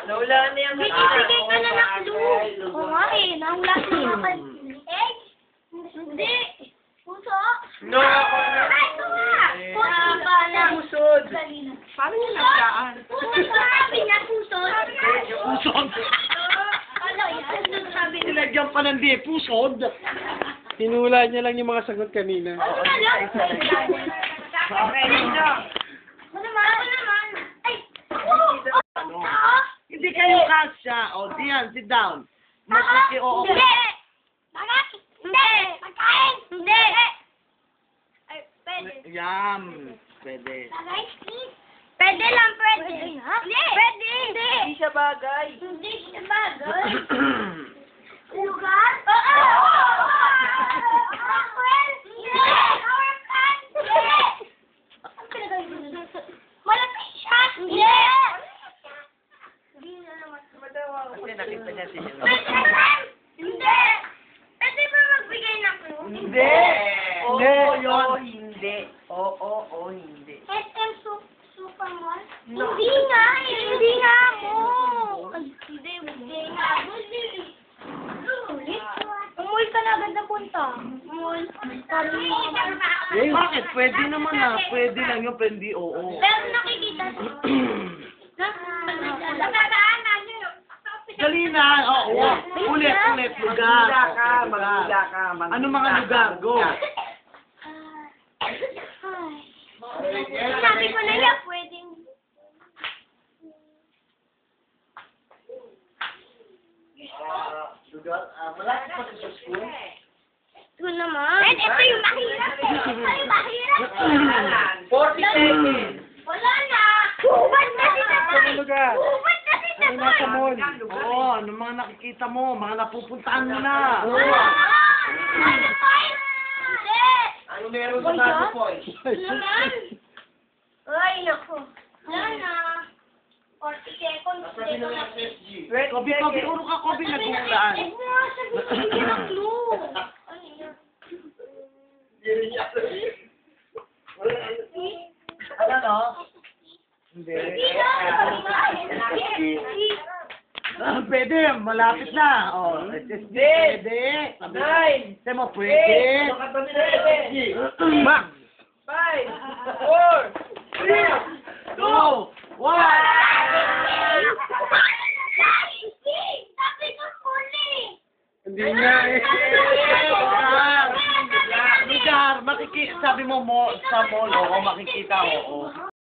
Nawala na yung Bigay ka na ng clue. Oo nga eh, nawala na yung egg. Hindi. Puso. No, ako na. Ay, ito nga. Puso ba na? Pusod. Paano yung nagdaan? Puso sabi na puso. Pusod. Ano yan? Sabi na. Nilagyan pa ng di, pusod. Hinula niya lang yung mga sagot kanina. Ano na lang? Okay, nito. Ano naman? Ano naman? Ay! Ano? Hindi kayo kasya. O, diyan, sit down. Makiki-oo. Hindi! Bakit? Hindi! Pagkain! Hindi! Ay, pwede. Yam. Pwede. Bagay? Pwede lang, pwede. Hindi! Pwede! Hindi! Hindi siya bagay. Hindi siya bagay. Lugar? Oo! Well, hindi! Our plan? Hindi! Ang pinagay ko na. Malapit siya? Hindi! Hindi na naman. Kasi nakita niya si Pwede naman! Hindi! Pwede ba magbigay ng clue? Hindi. Hindi, yun. Oo, hindi. Oo, hindi. SM Super Mall? No. Hindi nga eh. Hindi nga mo. Hindi nga. Mall ka na agad napunta. Mall. Bakit? Pwede naman Pwede lang yun, pero hindi oo. Pero nakikita siya. Nakadaanan niyo. Dali na. Oo. Ulit. Lugar. Magula ka, Okay, magula ka. Ano mga lugar? Go. Sabi ko na yan, pwedeng... Lugar? Malapit pa sa school? Ito naman. And ito yung mahirap. Ito yung mahirap. 40 seconds. Wala na. Hubad na sinasay. Anong lugar? Hubad na Ano nasa sinasay. mall? Oo, ano mga nakikita mo? Mga napupuntahan mo na. Ano pa yun? Hindi. Ano meron sa Nago Point? Naman. Ay, naku. Wala na. 40 seconds. Sabi na ng SSG. Kobe, uro ka, Kobe, nagbuhulaan. Eh, sabi ng clue. Ano yun? Ano no? Hindi. Hindi na. Pwede, malapit na. Oh, SSG, pwede. Sabi Nine. Sabi mo, pwede. Nakatabi na SSG. Max. 5, 4, 3, 2, 1. Sabi ko huli. Hindi nga eh. Lugar, sabi mo sa mall, oo, makikita, oo.